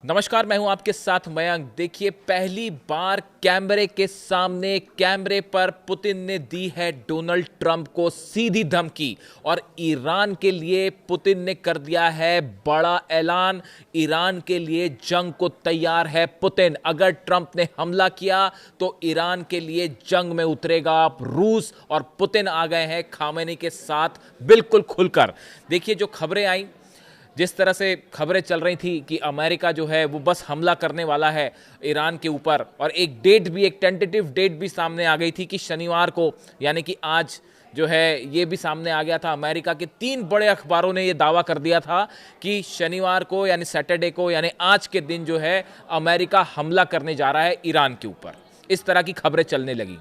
नमस्कार, मैं हूं आपके साथ मयंक। देखिए, पहली बार कैमरे के सामने कैमरे पर पुतिन ने दी है डोनाल्ड ट्रंप को सीधी धमकी और ईरान के लिए पुतिन ने कर दिया है बड़ा ऐलान। ईरान के लिए जंग को तैयार है पुतिन। अगर ट्रंप ने हमला किया तो ईरान के लिए जंग में उतरेगा रूस। और पुतिन आ गए हैं खामेनी के साथ बिल्कुल खुलकर। देखिए, जो खबरें आई, जिस तरह से खबरें चल रही थी कि अमेरिका जो है वो बस हमला करने वाला है ईरान के ऊपर, और एक डेट भी, एक टेंटेटिव डेट भी सामने आ गई थी कि शनिवार को, यानी कि आज जो है ये भी सामने आ गया था। अमेरिका के 3 बड़े अखबारों ने ये दावा कर दिया था कि शनिवार को यानी सैटरडे को, यानी आज के दिन जो है अमेरिका हमला करने जा रहा है ईरान के ऊपर। इस तरह की खबरें चलने लगी।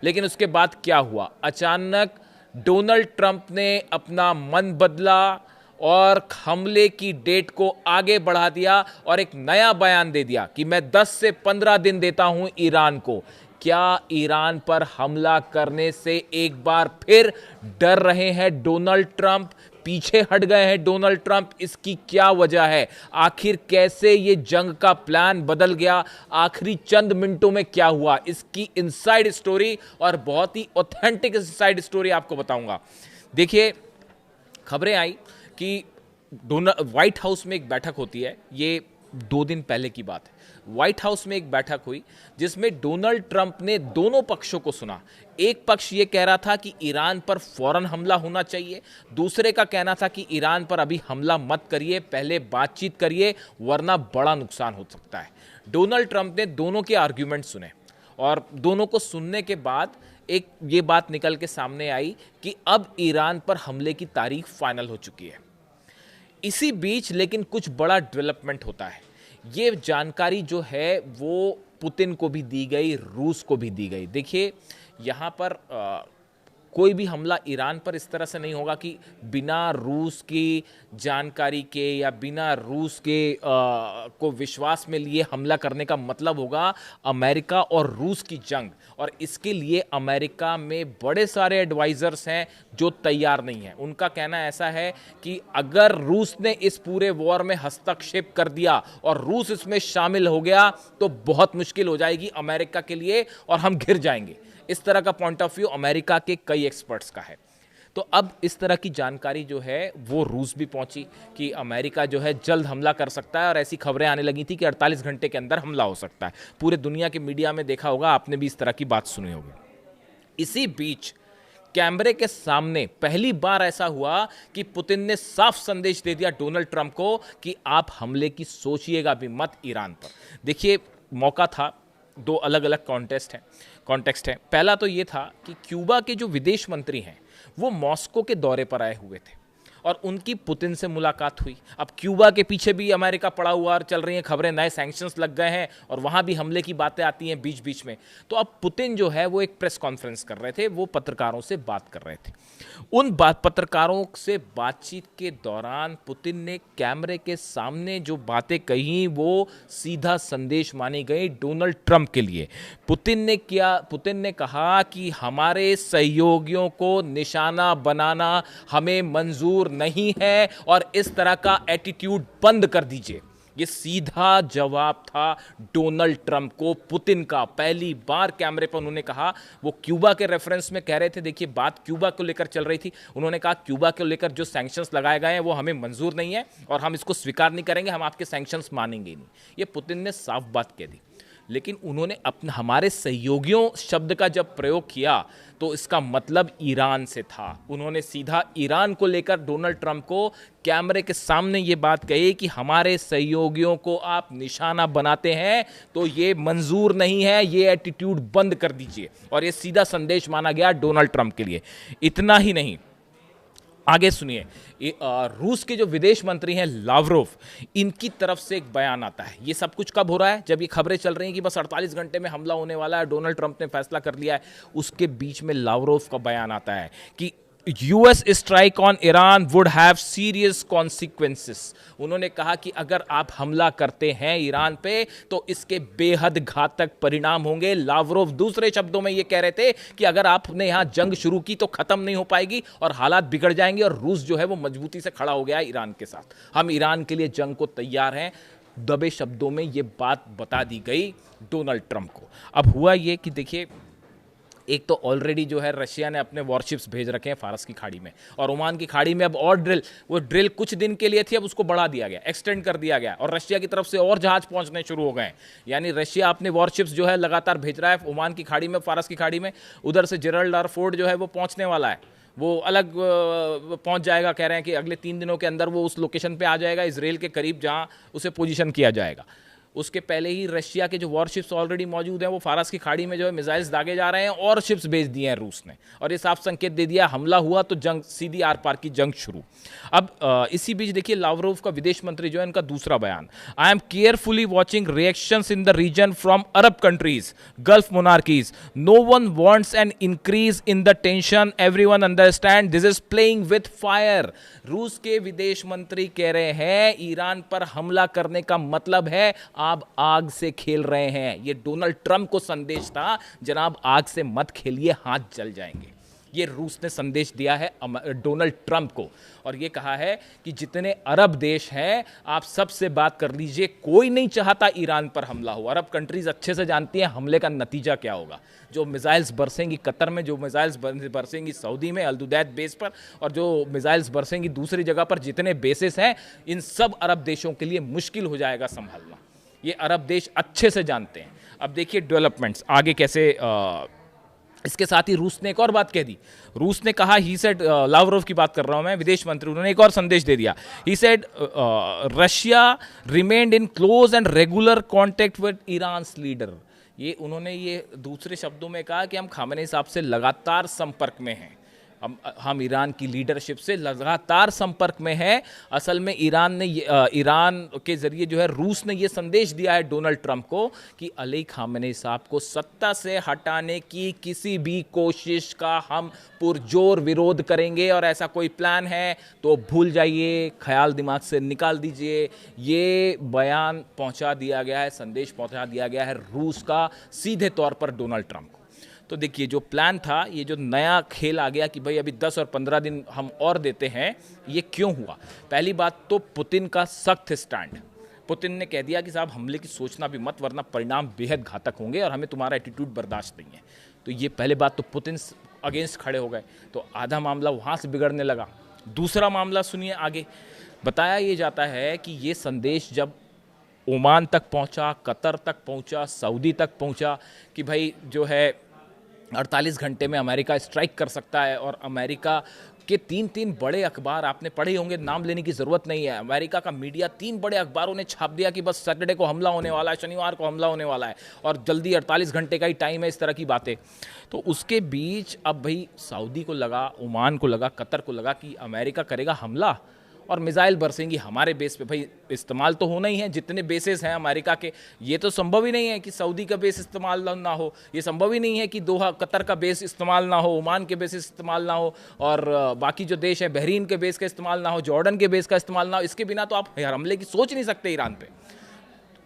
लेकिन उसके बाद क्या हुआ? अचानक डोनाल्ड ट्रंप ने अपना मन बदला और हमले की डेट को आगे बढ़ा दिया और एक नया बयान दे दिया कि मैं 10 से 15 दिन देता हूं ईरान को। क्या ईरान पर हमला करने से एक बार फिर डर रहे हैं डोनाल्ड ट्रंप? पीछे हट गए हैं डोनाल्ड ट्रंप? इसकी क्या वजह है? आखिर कैसे ये जंग का प्लान बदल गया? आखिरी चंद मिनटों में क्या हुआ? इसकी इनसाइड स्टोरी, और बहुत ही ऑथेंटिक इनसाइड स्टोरी आपको बताऊंगा। देखिए, खबरें आई कि व्हाइट हाउस में एक बैठक होती है। ये 2 दिन पहले की बात है। व्हाइट हाउस में एक बैठक हुई जिसमें डोनाल्ड ट्रंप ने दोनों पक्षों को सुना। एक पक्ष ये कह रहा था कि ईरान पर फौरन हमला होना चाहिए, दूसरे का कहना था कि ईरान पर अभी हमला मत करिए, पहले बातचीत करिए, वरना बड़ा नुकसान हो सकता है। डोनाल्ड ट्रंप ने दोनों के आर्ग्यूमेंट सुने और दोनों को सुनने के बाद एक ये बात निकल के सामने आई कि अब ईरान पर हमले की तारीख फाइनल हो चुकी है। इसी बीच लेकिन कुछ बड़ा डेवलपमेंट होता है। ये जानकारी जो है वो पुतिन को भी दी गई, रूस को भी दी गई। देखिए, यहाँ पर कोई भी हमला ईरान पर इस तरह से नहीं होगा कि बिना रूस की जानकारी के या बिना रूस के को विश्वास में लिए हमला करने का मतलब होगा अमेरिका और रूस की जंग। और इसके लिए अमेरिका में बड़े सारे एडवाइजर्स हैं जो तैयार नहीं हैं। उनका कहना ऐसा है कि अगर रूस ने इस पूरे वॉर में हस्तक्षेप कर दिया और रूस इसमें शामिल हो गया तो बहुत मुश्किल हो जाएगी अमेरिका के लिए और हम घिर जाएंगे। इस तरह का पॉइंट ऑफ व्यू अमेरिका के कई एक्सपर्ट्स का है। तो अब इस तरह की जानकारी जो है वो रूस भी पहुंची कि अमेरिका जो है जल्द हमला कर सकता है, और ऐसी खबरें आने लगी थी कि 48 घंटे के अंदर हमला हो सकता है। पूरे दुनिया के मीडिया में देखा होगा, आपने भी इस तरह की बात सुनी होगी। इसी बीच कैमरे के सामने पहली बार ऐसा हुआ कि पुतिन ने साफ संदेश दे दिया डोनाल्ड ट्रंप को कि आप हमले की सोचिएगा भी मत ईरान पर। देखिए, मौका था, 2 अलग अलग कॉन्टेक्स्ट है। पहला तो ये था कि क्यूबा के जो विदेश मंत्री हैं वो मॉस्को के दौरे पर आए हुए थे और उनकी पुतिन से मुलाकात हुई। अब क्यूबा के पीछे भी अमेरिका पड़ा हुआ और चल रही हैं खबरें, नए सैंक्शंस लग गए हैं और वहाँ भी हमले की बातें आती हैं बीच बीच में। तो अब पुतिन जो है वो एक प्रेस कॉन्फ्रेंस कर रहे थे, वो पत्रकारों से बात कर रहे थे। उन पत्रकारों से बातचीत के दौरान पुतिन ने कैमरे के सामने जो बातें कही वो सीधा संदेश मानी गई डोनाल्ड ट्रंप के लिए। पुतिन ने कहा कि हमारे सहयोगियों को निशाना बनाना हमें मंजूर नहीं है और इस तरह का एटीट्यूड बंद कर दीजिए। ये सीधा जवाब था डोनाल्ड ट्रंप को पुतिन का। पहली बार कैमरे पर उन्होंने कहा, वो क्यूबा के रेफरेंस में कह रहे थे। देखिए, बात क्यूबा को लेकर चल रही थी। उन्होंने कहा क्यूबा को लेकर जो सैंक्शंस लगाए गए हैं वो हमें मंजूर नहीं है और हम इसको स्वीकार नहीं करेंगे, हम आपके सैंक्शंस मानेंगे नहीं। ये पुतिन ने साफ बात कह दी। लेकिन उन्होंने अपने हमारे सहयोगियों शब्द का जब प्रयोग किया तो इसका मतलब ईरान से था। उन्होंने सीधा ईरान को लेकर डोनाल्ड ट्रंप को कैमरे के सामने ये बात कही कि हमारे सहयोगियों को आप निशाना बनाते हैं तो ये मंजूर नहीं है, ये एटीट्यूड बंद कर दीजिए। और ये सीधा संदेश माना गया डोनाल्ड ट्रंप के लिए। इतना ही नहीं, आगे सुनिए, रूस के जो विदेश मंत्री हैं लावरोव, इनकी तरफ से एक बयान आता है। ये सब कुछ कब हो रहा है? जब ये खबरें चल रही हैं कि बस 48 घंटे में हमला होने वाला है, डोनाल्ड ट्रंप ने फैसला कर लिया है। उसके बीच में लावरोव का बयान आता है कि US strike on Iran would have serious consequences. उन्होंने कहा कि अगर आप हमला करते हैं ईरान पे तो इसके बेहद घातक परिणाम होंगे। लावरोव दूसरे शब्दों में यह कह रहे थे कि अगर आपने यहां जंग शुरू की तो खत्म नहीं हो पाएगी और हालात बिगड़ जाएंगे। और रूस जो है वो मजबूती से खड़ा हो गया ईरान के साथ। हम ईरान के लिए जंग को तैयार हैं। दबे शब्दों में ये बात बता दी गई डोनाल्ड ट्रंप को। अब हुआ ये कि देखिए, एक तो ऑलरेडी जो है रशिया ने अपने वॉरशिप्स भेज रखे हैं फारस की खाड़ी में, और ओमान की खाड़ी में अब और वो ड्रिल कुछ दिन के लिए थी, अब उसको बढ़ा दिया गया, एक्सटेंड कर दिया गया, और रशिया की तरफ से और जहाज पहुंचने शुरू हो गए हैं। यानी रशिया अपने वॉरशिप्स जो है लगातार भेज रहा है ओमान की खाड़ी में, फारस की खाड़ी में। उधर से जेरल्ड आर फोर्ड जो है वो पहुंचने वाला है, वो अलग पहुंच जाएगा। कह रहे हैं कि अगले 3 दिनों के अंदर वो उस लोकेशन पे आ जाएगा, इसराइल के करीब, जहां उसे पोजीशन किया जाएगा। उसके पहले ही रशिया के जो वॉरशिप्स ऑलरेडी मौजूद हैं वो फारस की खाड़ी में जो है मिसाइल्स दागे जा रहे हैं, और शिप्स भेज दिए हैं रूस ने, और ये साफ संकेत दे दिया हमला हुआ तो जंग, सीधी आर पार की जंग शुरू। अब इसी बीच देखिए लावरोव का विदेश मंत्री जो है, इनका दूसरा बयान, I am carefully watching reactions in the region from Arab countries, Gulf monarchies, no one wants an increase in the tension, everyone understand this is playing with fire. रूस के विदेश मंत्री कह रहे हैं ईरान पर हमला करने का मतलब है आप आग से खेल रहे हैं। ये डोनाल्ड ट्रंप को संदेश था, जनाब आग से मत खेलिए, हाथ जल जाएंगे। ये रूस ने संदेश दिया है डोनाल्ड ट्रंप को, और ये कहा है कि जितने अरब देश हैं आप सबसे बात कर लीजिए, कोई नहीं चाहता ईरान पर हमला हो। अरब कंट्रीज अच्छे से जानती हैं हमले का नतीजा क्या होगा। जो मिसाइल्स बरसेंगी कतर में, जो मिसाइल्स बरसेंगी सऊदी में अल-दुदैद बेस पर, और जो मिसाइल्स बरसेंगी दूसरी जगह पर, जितने बेसेस हैं, इन सब अरब देशों के लिए मुश्किल हो जाएगा संभालना। ये अरब देश अच्छे से जानते हैं। अब देखिए डेवलपमेंट्स आगे कैसे। इसके साथ ही रूस ने एक और बात कह दी। रूस ने कहा, ही सेड, लावरोव की बात कर रहा हूं मैं, विदेश मंत्री, उन्होंने एक और संदेश दे दिया। He said Russia remained in close and regular contact with Iran's leader. ये उन्होंने ये दूसरे शब्दों में कहा कि हम खामेनी साहब से लगातार संपर्क में हैं, हम ईरान की लीडरशिप से लगातार संपर्क में है। असल में ईरान के जरिए जो है रूस ने ये संदेश दिया है डोनाल्ड ट्रंप को कि अली खामेनी साहब को सत्ता से हटाने की किसी भी कोशिश का हम पुरजोर विरोध करेंगे, और ऐसा कोई प्लान है तो भूल जाइए, ख्याल दिमाग से निकाल दीजिए। ये बयान पहुंचा दिया गया है, संदेश पहुंचा दिया गया है रूस का सीधे तौर पर डोनाल्ड ट्रंप को। तो देखिए जो प्लान था, ये जो नया खेल आ गया कि भाई अभी 10 और 15 दिन हम और देते हैं, ये क्यों हुआ? पहली बात तो पुतिन का सख्त स्टैंड। पुतिन ने कह दिया कि साहब हमले की सोचना भी मत, वरना परिणाम बेहद घातक होंगे और हमें तुम्हारा एटीट्यूड बर्दाश्त नहीं है। तो ये पहले बात तो पुतिन अगेंस्ट खड़े हो गए, तो आधा मामला वहाँ से बिगड़ने लगा। दूसरा मामला सुनिए आगे। बताया ये जाता है कि ये संदेश जब ओमान तक पहुँचा, कतर तक पहुँचा, सऊदी तक पहुँचा कि भाई जो है 48 घंटे में अमेरिका स्ट्राइक कर सकता है, और अमेरिका के 3 बड़े अखबार आपने पढ़े होंगे, नाम लेने की ज़रूरत नहीं है। अमेरिका का मीडिया 3 बड़े अखबारों ने छाप दिया कि बस सैटरडे को हमला होने वाला है, शनिवार को हमला होने वाला है, और जल्दी 48 घंटे का ही टाइम है, इस तरह की बातें। तो उसके बीच अब भाई सऊदी को लगा, ओमान को लगा, कतर को लगा कि अमेरिका करेगा हमला और मिसाइल बरसेंगी हमारे बेस पे। भाई इस्तेमाल तो होना ही है, जितने बेसेस हैं अमेरिका के। ये तो संभव ही नहीं है कि सऊदी का बेस इस्तेमाल ना हो, ये संभव ही नहीं है कि दोहा कतर का बेस इस्तेमाल ना हो, ओमान के बेस इस्तेमाल ना हो, और बाकी जो देश हैं बहरीन के बेस का इस्तेमाल ना हो, जॉर्डन के बेस का इस्तेमाल ना हो। इसके बिना तो आप हमले की सोच नहीं सकते ईरान पे।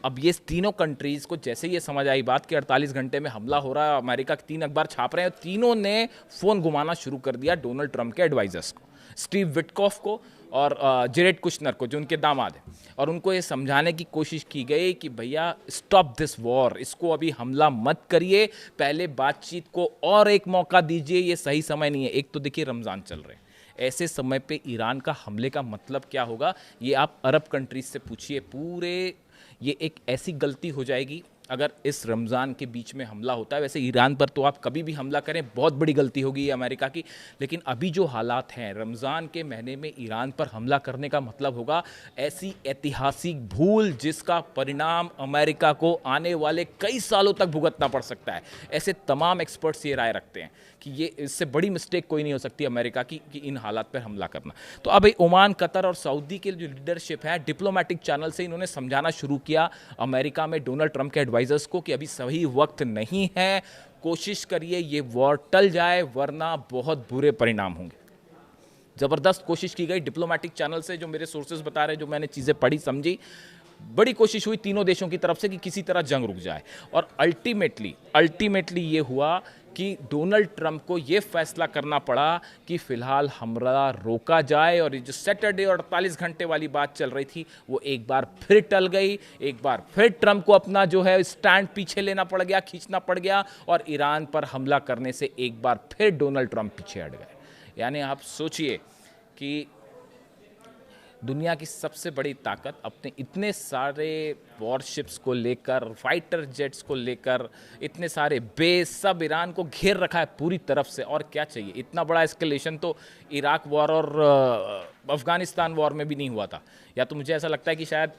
अब ये तीनों कंट्रीज़ को जैसे ये समझ आई बात कि 48 घंटे में हमला हो रहा है, अमेरिका के 3 अखबार छाप रहे हैं, तीनों ने फ़ोन घुमाना शुरू कर दिया डोनाल्ड ट्रंप के एडवाइजर्स को, स्टीव विटकॉफ को और जेरेड कुशनर को, जो उनके दामाद हैं। और उनको ये समझाने की कोशिश की गई कि भैया स्टॉप दिस वॉर, इसको अभी हमला मत करिए, पहले बातचीत को और एक मौका दीजिए, ये सही समय नहीं है। एक तो देखिए रमज़ान चल रहे हैं, ऐसे समय पे ईरान का हमले का मतलब क्या होगा, ये आप अरब कंट्रीज से पूछिए। पूरे ये एक ऐसी गलती हो जाएगी अगर इस रमज़ान के बीच में हमला होता है। वैसे ईरान पर तो आप कभी भी हमला करें बहुत बड़ी गलती होगी ये अमेरिका की, लेकिन अभी जो हालात हैं, रमज़ान के महीने में ईरान पर हमला करने का मतलब होगा ऐसी ऐतिहासिक भूल जिसका परिणाम अमेरिका को आने वाले कई सालों तक भुगतना पड़ सकता है। ऐसे तमाम एक्सपर्ट्स ये राय रखते हैं कि ये इससे बड़ी मिस्टेक कोई नहीं हो सकती अमेरिका की कि इन हालात पर हमला करना। तो अब ओमान, कतर और सऊदी के जो लीडरशिप है, डिप्लोमेटिक चैनल से इन्होंने समझाना शुरू किया अमेरिका में डोनाल्ड ट्रंप के एडवाइजर्स को कि अभी सही वक्त नहीं है, कोशिश करिए ये वॉर टल जाए, वरना बहुत बुरे परिणाम होंगे। ज़बरदस्त कोशिश की गई डिप्लोमेटिक चैनल से, जो मेरे सोर्सेज बता रहे हैं, जो मैंने चीज़ें पढ़ी समझी, बड़ी कोशिश हुई तीनों देशों की तरफ से कि किसी तरह जंग रुक जाए। और अल्टीमेटली ये हुआ कि डोनाल्ड ट्रंप को ये फैसला करना पड़ा कि फ़िलहाल हमला रोका जाए, और ये जो सैटरडे और 48 घंटे वाली बात चल रही थी वो एक बार फिर टल गई। एक बार फिर ट्रंप को अपना जो है स्टैंड पीछे लेना पड़ गया, खींचना पड़ गया, और ईरान पर हमला करने से एक बार फिर डोनाल्ड ट्रंप पीछे हट गए। यानी आप सोचिए कि दुनिया की सबसे बड़ी ताकत अपने इतने सारे वॉरशिप्स को लेकर, फाइटर जेट्स को लेकर, इतने सारे बेस, सब ईरान को घेर रखा है पूरी तरफ से। और क्या चाहिए? इतना बड़ा एस्केलेशन तो इराक वॉर और अफगानिस्तान वॉर में भी नहीं हुआ था। या तो मुझे ऐसा लगता है कि शायद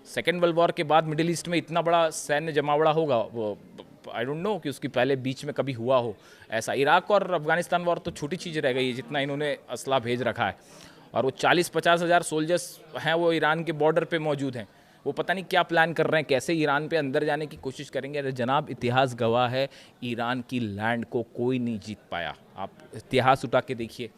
सेकेंड वर्ल्ड वॉर के बाद मिडिल ईस्ट में इतना बड़ा सैन्य जमावड़ा होगा, वो आई डोंट नो कि उसकी पहले बीच में कभी हुआ हो ऐसा। इराक और अफगानिस्तान वॉर तो छोटी चीज़ रह गई है जितना इन्होंने असला भेज रखा है, और वो 40-50 हज़ार सोल्जर्स हैं वो ईरान के बॉर्डर पे मौजूद हैं। वो पता नहीं क्या प्लान कर रहे हैं, कैसे ईरान पे अंदर जाने की कोशिश करेंगे। अरे जनाब, इतिहास गवाह है, ईरान की लैंड को कोई नहीं जीत पाया। आप इतिहास उठा के देखिए,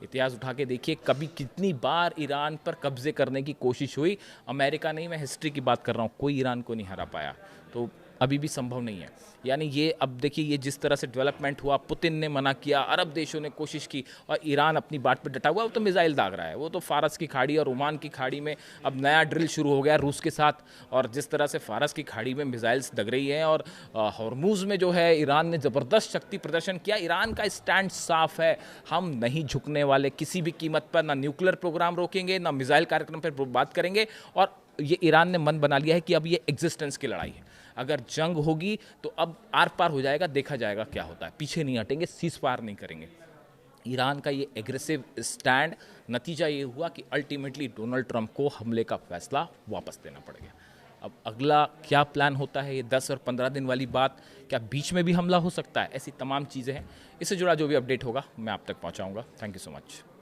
इतिहास उठा के देखिए, कभी कितनी बार ईरान पर कब्जे करने की कोशिश हुई। अमेरिका नहीं, मैं हिस्ट्री की बात कर रहा हूँ, कोई ईरान को नहीं हरा पाया। तो अभी भी संभव नहीं है। यानी ये अब देखिए, ये जिस तरह से डेवलपमेंट हुआ, पुतिन ने मना किया, अरब देशों ने कोशिश की, और ईरान अपनी बात पर डटा हुआ। वो तो मिसाइल दाग रहा है, वो तो फारस की खाड़ी और ओमान की खाड़ी में अब नया ड्रिल शुरू हो गया रूस के साथ। और जिस तरह से फारस की खाड़ी में मिसाइल्स दग रही हैं, और हॉर्मूज़ में जो है ईरान ने ज़बरदस्त शक्ति प्रदर्शन किया। ईरान का स्टैंड साफ है, हम नहीं झुकने वाले किसी भी कीमत पर। ना न्यूक्लियर प्रोग्राम रोकेंगे, ना मिसाइल कार्यक्रम पर बात करेंगे। और ये ईरान ने मन बना लिया है कि अब ये एग्जिस्टेंस की लड़ाई है। अगर जंग होगी तो अब आर पार हो जाएगा, देखा जाएगा क्या होता है। पीछे नहीं हटेंगे, सीज फायर नहीं करेंगे। ईरान का ये एग्रेसिव स्टैंड, नतीजा ये हुआ कि अल्टीमेटली डोनाल्ड ट्रंप को हमले का फैसला वापस देना पड़ गया। अब अगला क्या प्लान होता है, ये 10 और 15 दिन वाली बात, क्या बीच में भी हमला हो सकता है? ऐसी तमाम चीज़ें हैं। इससे जुड़ा जो भी अपडेट होगा मैं आप तक पहुंचाऊंगा। Thank you so much.